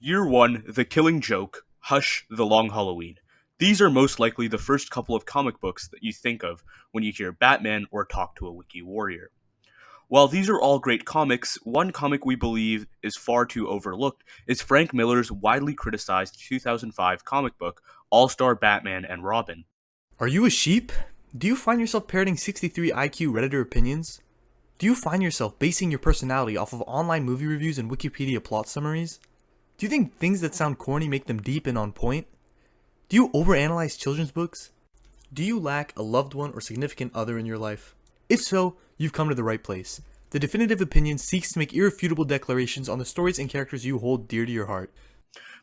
Year 1, The Killing Joke, Hush, The Long Halloween. These are most likely the first couple of comic books that you think of when you hear Batman or talk to a wiki warrior. While these are all great comics, one comic we believe is far too overlooked is Frank Miller's widely criticized 2005 comic book, All-Star Batman and Robin. Are you a sheep? Do you find yourself parroting 63 IQ Redditor opinions? Do you find yourself basing your personality off of online movie reviews and Wikipedia plot summaries? Do you think things that sound corny make them deep and on point? Do you overanalyze children's books? Do you lack a loved one or significant other in your life? If so, you've come to the right place. The Definitive Opinion seeks to make irrefutable declarations on the stories and characters you hold dear to your heart.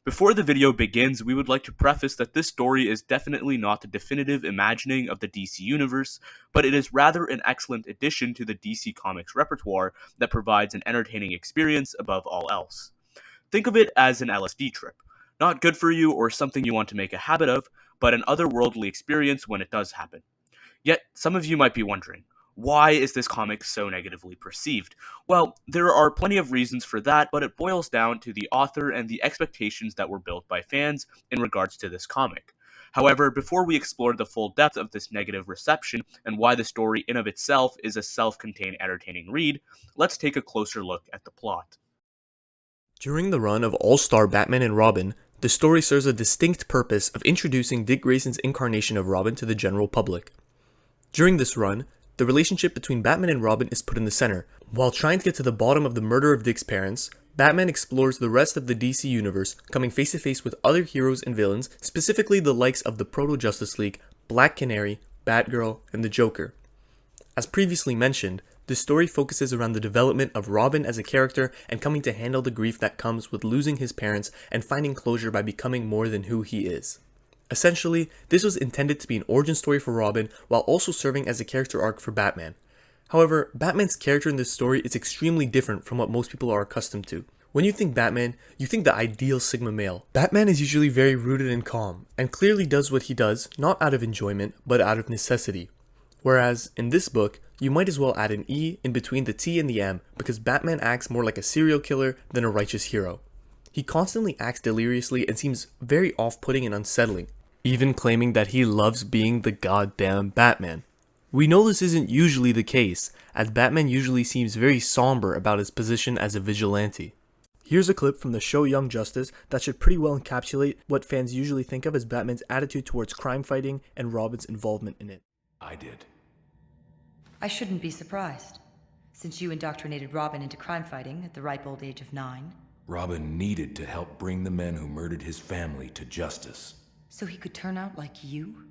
Before the video begins, we would like to preface that this story is definitely not the definitive imagining of the DC Universe, but it is rather an excellent addition to the DC Comics repertoire that provides an entertaining experience above all else. Think of it as an LSD trip. Not good for you or something you want to make a habit of, but an otherworldly experience when it does happen. Yet, some of you might be wondering, why is this comic so negatively perceived? Well, there are plenty of reasons for that, but it boils down to the author and the expectations that were built by fans in regards to this comic. However, before we explore the full depth of this negative reception and why the story in of itself is a self-contained entertaining read, let's take a closer look at the plot. During the run of All-Star Batman and Robin, the story serves a distinct purpose of introducing Dick Grayson's incarnation of Robin to the general public. During this run, the relationship between Batman and Robin is put in the center. While trying to get to the bottom of the murder of Dick's parents, Batman explores the rest of the DC universe, coming face to face with other heroes and villains, specifically the likes of the Proto-Justice League, Black Canary, Batgirl, and the Joker. As previously mentioned, the story focuses around the development of Robin as a character and coming to handle the grief that comes with losing his parents and finding closure by becoming more than who he is. Essentially, this was intended to be an origin story for Robin while also serving as a character arc for Batman. However, Batman's character in this story is extremely different from what most people are accustomed to. When you think Batman, you think the ideal Sigma male. Batman is usually very rooted and calm, and clearly does what he does not out of enjoyment, but out of necessity. Whereas, in this book, you might as well add an E in between the T and the M because Batman acts more like a serial killer than a righteous hero. He constantly acts deliriously and seems very off-putting and unsettling, even claiming that he loves being the goddamn Batman. We know this isn't usually the case, as Batman usually seems very somber about his position as a vigilante. Here's a clip from the show Young Justice that should pretty well encapsulate what fans usually think of as Batman's attitude towards crime fighting and Robin's involvement in it. I did. I shouldn't be surprised, since you indoctrinated Robin into crime fighting at the ripe old age of 9. Robin needed to help bring the men who murdered his family to justice. So he could turn out like you?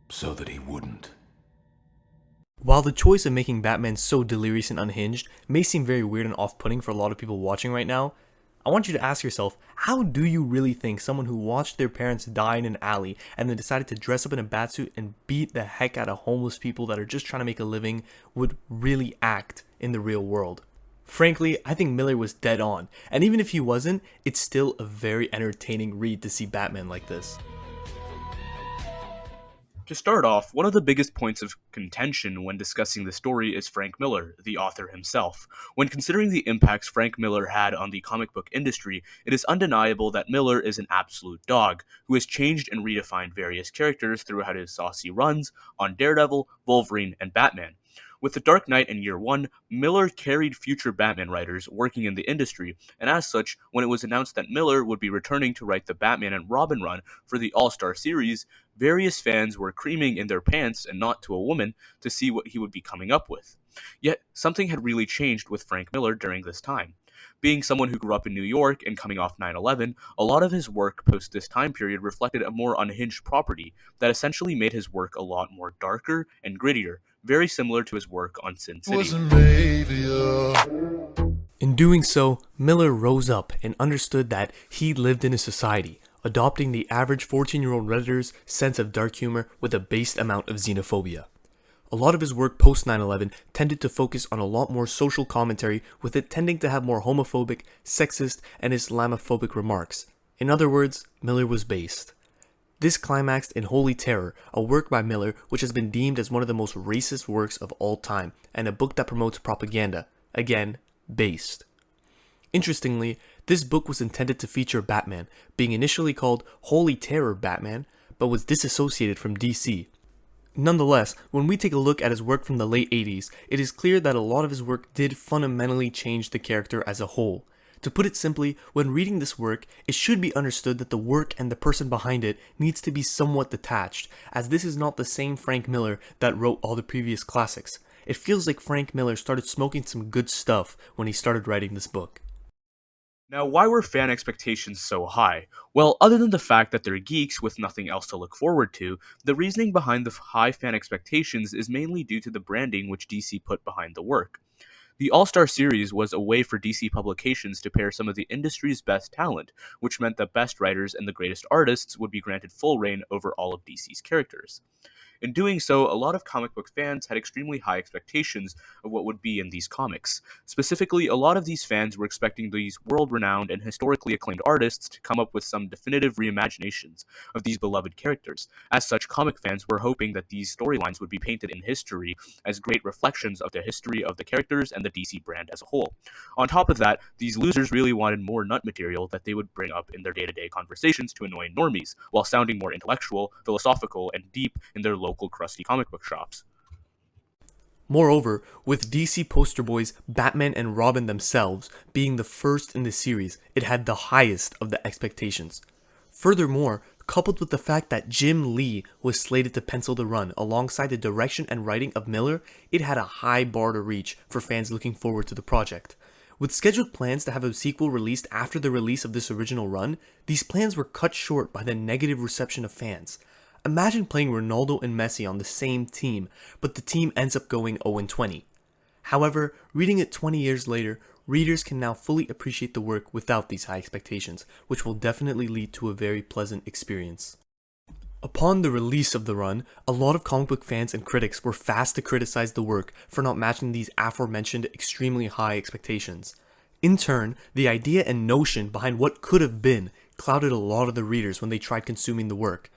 So that he wouldn't. While the choice of making Batman so delirious and unhinged may seem very weird and off-putting for a lot of people watching right now, I want you to ask yourself, how do you really think someone who watched their parents die in an alley and then decided to dress up in a batsuit and beat the heck out of homeless people that are just trying to make a living would really act in the real world? Frankly, I think Miller was dead on, and even if he wasn't, it's still a very entertaining read to see Batman like this. To start off, one of the biggest points of contention when discussing the story is Frank Miller, the author himself. When considering the impacts Frank Miller had on the comic book industry, it is undeniable that Miller is an absolute dog, who has changed and redefined various characters throughout his saucy runs on Daredevil, Wolverine, and Batman. With The Dark Knight and Year 1, Miller carried future Batman writers working in the industry, and as such, when it was announced that Miller would be returning to write the Batman and Robin run for the All-Star series, various fans were creaming in their pants, and not to a woman, to see what he would be coming up with. Yet, something had really changed with Frank Miller during this time. Being someone who grew up in New York and coming off 9/11, a lot of his work post this time period reflected a more unhinged property that essentially made his work a lot more darker and grittier, very similar to his work on Sin City. In doing so, Miller rose up and understood that he lived in a society, adopting the average 14-year-old Redditor's sense of dark humor with a based amount of xenophobia. A lot of his work post 9/11 tended to focus on a lot more social commentary, with it tending to have more homophobic, sexist, and Islamophobic remarks. In other words, Miller was based. This climaxed in Holy Terror, a work by Miller which has been deemed as one of the most racist works of all time, and a book that promotes propaganda. Again, based. Interestingly, This book was intended to feature Batman, being initially called Holy Terror Batman, but was disassociated from DC. Nonetheless, when we take a look at his work from the late 80s, it is clear that a lot of his work did fundamentally change the character as a whole. To put it simply, when reading this work, it should be understood that the work and the person behind it needs to be somewhat detached, as this is not the same Frank Miller that wrote all the previous classics. It feels like Frank Miller started smoking some good stuff when he started writing this book. Now, why were fan expectations so high? Well, other than the fact that they're geeks with nothing else to look forward to, the reasoning behind the high fan expectations is mainly due to the branding which DC put behind the work. The All-Star series was a way for DC publications to pair some of the industry's best talent, which meant that best writers and the greatest artists would be granted full reign over all of DC's characters. In doing so, a lot of comic book fans had extremely high expectations of what would be in these comics. Specifically, a lot of these fans were expecting these world-renowned and historically acclaimed artists to come up with some definitive reimaginations of these beloved characters. As such, comic fans were hoping that these storylines would be painted in history as great reflections of the history of the characters and the DC brand as a whole. On top of that, these losers really wanted more nut material that they would bring up in their day-to-day conversations to annoy normies, while sounding more intellectual, philosophical, and deep in their local crusty comic book shops. Moreover, with DC poster boys Batman and Robin themselves being the first in the series, it had the highest of the expectations. Furthermore, coupled with the fact that Jim Lee was slated to pencil the run alongside the direction and writing of Miller, it had a high bar to reach for fans looking forward to the project. With scheduled plans to have a sequel released after the release of this original run, these plans were cut short by the negative reception of fans. Imagine playing Ronaldo and Messi on the same team, but the team ends up going 0-20. However, reading it 20 years later, readers can now fully appreciate the work without these high expectations, which will definitely lead to a very pleasant experience. Upon the release of the run, a lot of comic book fans and critics were fast to criticize the work for not matching these aforementioned extremely high expectations. In turn, the idea and notion behind what could have been clouded a lot of the readers when they tried consuming the work.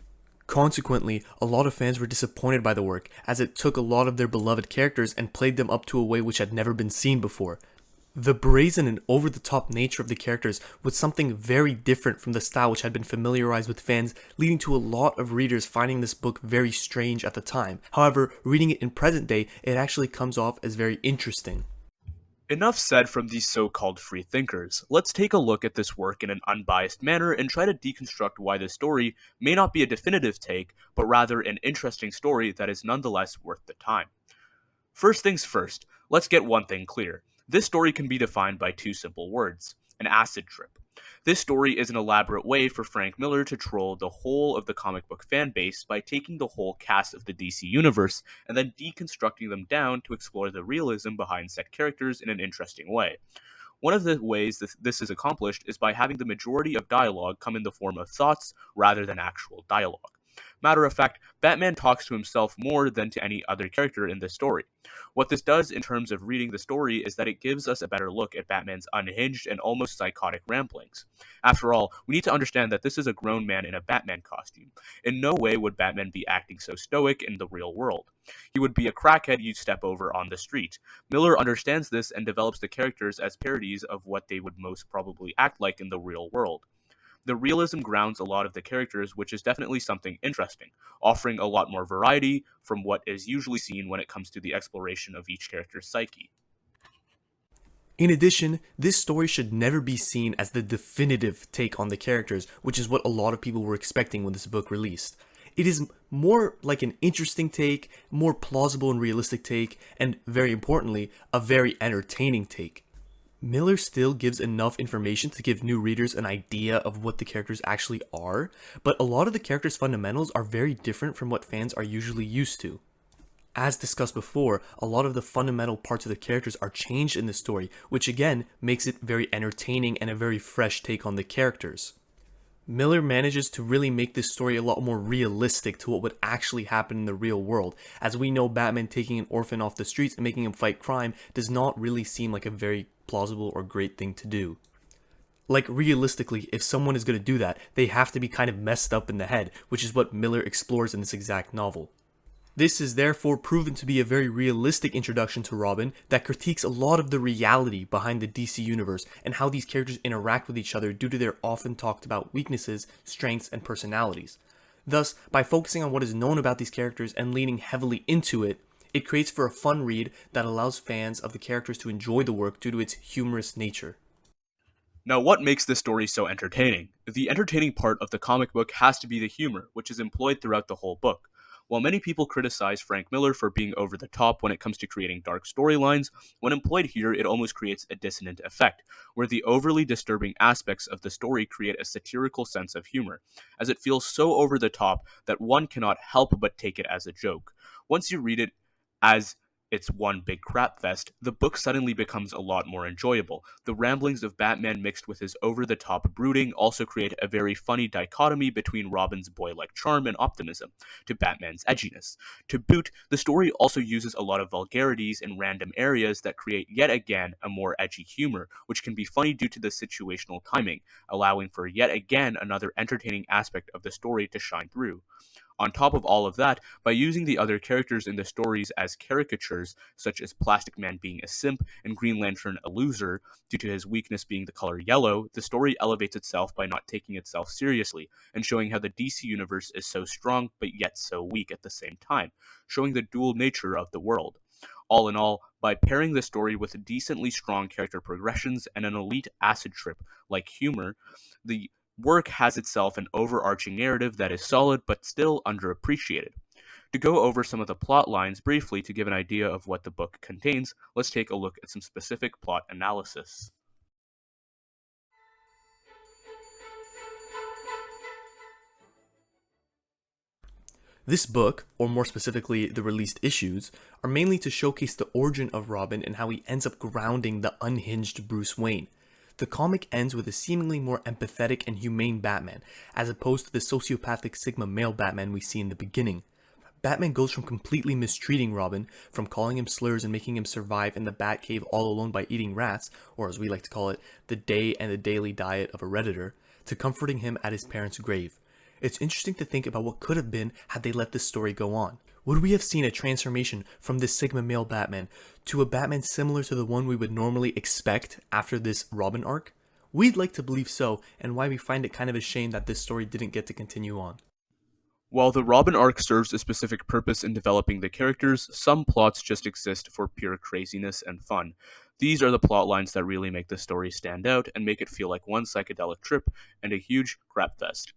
Consequently, a lot of fans were disappointed by the work, as it took a lot of their beloved characters and played them up to a way which had never been seen before. The brazen and over-the-top nature of the characters was something very different from the style which had been familiarized with fans, leading to a lot of readers finding this book very strange at the time. However, reading it in present day, it actually comes off as very interesting. Enough said from these so-called free thinkers. Let's take a look at this work in an unbiased manner and try to deconstruct why this story may not be a definitive take, but rather an interesting story that is nonetheless worth the time. First things first, let's get one thing clear. This story can be defined by two simple words: an acid trip. This story is an elaborate way for Frank Miller to troll the whole of the comic book fan base by taking the whole cast of the DC universe and then deconstructing them down to explore the realism behind said characters in an interesting way. One of the ways this is accomplished is by having the majority of dialogue come in the form of thoughts rather than actual dialogue. Matter of fact, Batman talks to himself more than to any other character in this story. What this does in terms of reading the story is that it gives us a better look at Batman's unhinged and almost psychotic ramblings. After all, we need to understand that this is a grown man in a Batman costume. In no way would Batman be acting so stoic in the real world. He would be a crackhead you'd step over on the street. Miller understands this and develops the characters as parodies of what they would most probably act like in the real world. The realism grounds a lot of the characters, which is definitely something interesting, offering a lot more variety from what is usually seen when it comes to the exploration of each character's psyche. In addition, this story should never be seen as the definitive take on the characters, which is what a lot of people were expecting when this book released. It is more like an interesting take, more plausible and realistic take, and very importantly, a very entertaining take. Miller still gives enough information to give new readers an idea of what the characters actually are, but a lot of the characters' fundamentals are very different from what fans are usually used to. As discussed before, a lot of the fundamental parts of the characters are changed in the story, which again makes it very entertaining and a very fresh take on the characters. Miller manages to really make this story a lot more realistic to what would actually happen in the real world, as we know Batman taking an orphan off the streets and making him fight crime does not really seem like a very plausible or great thing to do. Like, realistically, if someone is going to do that, they have to be kind of messed up in the head, which is what Miller explores in this exact novel. This is therefore proven to be a very realistic introduction to Robin that critiques a lot of the reality behind the DC universe and how these characters interact with each other due to their often talked about weaknesses, strengths, and personalities. Thus, by focusing on what is known about these characters and leaning heavily into it, it creates for a fun read that allows fans of the characters to enjoy the work due to its humorous nature. Now, what makes this story so entertaining? The entertaining part of the comic book has to be the humor, which is employed throughout the whole book. While many people criticize Frank Miller for being over the top when it comes to creating dark storylines, when employed here, it almost creates a dissonant effect, where the overly disturbing aspects of the story create a satirical sense of humor, as it feels so over the top that one cannot help but take it as a joke. Once you read it as it's one big crap fest, the book suddenly becomes a lot more enjoyable. The ramblings of Batman mixed with his over-the-top brooding also create a very funny dichotomy between Robin's boy-like charm and optimism, to Batman's edginess. To boot, the story also uses a lot of vulgarities in random areas that create yet again a more edgy humor, which can be funny due to the situational timing, allowing for yet again another entertaining aspect of the story to shine through. On top of all of that, by using the other characters in the stories as caricatures, such as Plastic Man being a simp and Green Lantern a loser, due to his weakness being the color yellow, the story elevates itself by not taking itself seriously, and showing how the DC universe is so strong but yet so weak at the same time, showing the dual nature of the world. All in all, by pairing the story with decently strong character progressions and an elite acid trip like humor, the work has itself an overarching narrative that is solid but still underappreciated. To go over some of the plot lines briefly to give an idea of what the book contains, let's take a look at some specific plot analysis. This book, or more specifically the released issues, are mainly to showcase the origin of Robin and how he ends up grounding the unhinged Bruce Wayne. The comic ends with a seemingly more empathetic and humane Batman, as opposed to the sociopathic Sigma male Batman we see in the beginning. Batman goes from completely mistreating Robin, from calling him slurs and making him survive in the Batcave all alone by eating rats, or as we like to call it, the day and the daily diet of a Redditor, to comforting him at his parents' grave. It's interesting to think about what could have been had they let this story go on. Would we have seen a transformation from this Sigma male Batman to a Batman similar to the one we would normally expect after this Robin arc? We'd like to believe so, and why we find it kind of a shame that this story didn't get to continue on. While the Robin arc serves a specific purpose in developing the characters, some plots just exist for pure craziness and fun. These are the plot lines that really make the story stand out and make it feel like one psychedelic trip and a huge crap fest.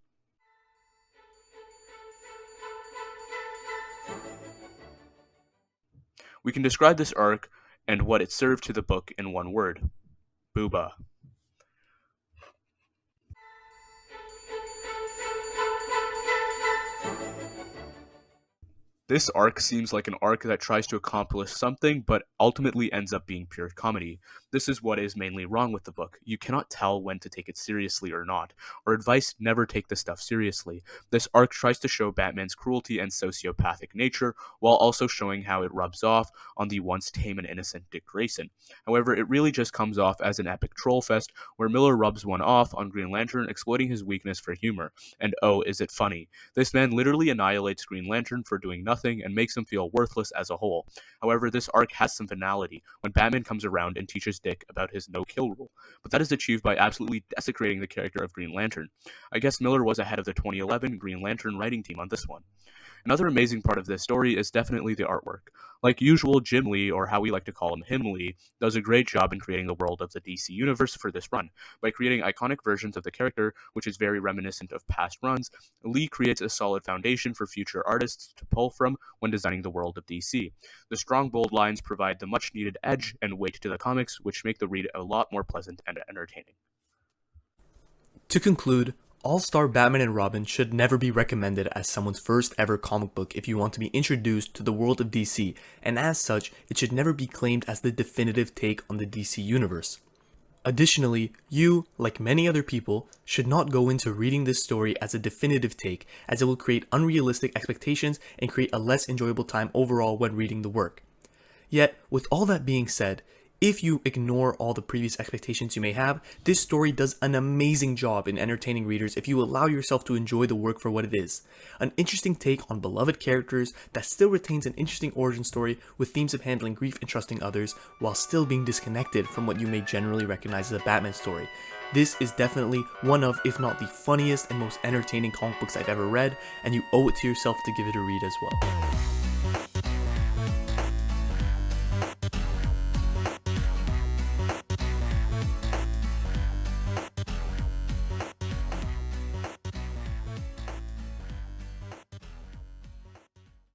We can describe this arc and what it served to the book in one word: booba. This arc seems like an arc that tries to accomplish something, but ultimately ends up being pure comedy. This is what is mainly wrong with the book. You cannot tell when to take it seriously or not, or advice never take the stuff seriously. This arc tries to show Batman's cruelty and sociopathic nature, while also showing how it rubs off on the once tame and innocent Dick Grayson. However, it really just comes off as an epic troll fest, where Miller rubs one off on Green Lantern, exploiting his weakness for humor. And oh, is it funny. This man literally annihilates Green Lantern for doing nothing and makes him feel worthless as a whole. However, this arc has some finality when Batman comes around and teaches Dick about his no-kill rule, but that is achieved by absolutely desecrating the character of Green Lantern. I guess Miller was ahead of the 2011 Green Lantern writing team on this one. Another amazing part of this story is definitely the artwork. Like usual, Jim Lee, or how we like to call him Lee, does a great job in creating the world of the DC universe for this run. By creating iconic versions of the character, which is very reminiscent of past runs, Lee creates a solid foundation for future artists to pull from when designing the world of DC. The strong, bold lines provide the much-needed edge and weight to the comics, which make the read a lot more pleasant and entertaining. To conclude, All-Star Batman and Robin should never be recommended as someone's first ever comic book if you want to be introduced to the world of DC, and as such, it should never be claimed as the definitive take on the DC universe. Additionally, you, like many other people, should not go into reading this story as a definitive take, as it will create unrealistic expectations and create a less enjoyable time overall when reading the work. Yet, with all that being said, If you ignore all the previous expectations you may have, this story does an amazing job in entertaining readers if you allow yourself to enjoy the work for what it is. An interesting take on beloved characters that still retains an interesting origin story with themes of handling grief and trusting others while still being disconnected from what you may generally recognize as a Batman story. This is definitely one of, if not the funniest and most entertaining comic books I've ever read, and you owe it to yourself to give it a read as well.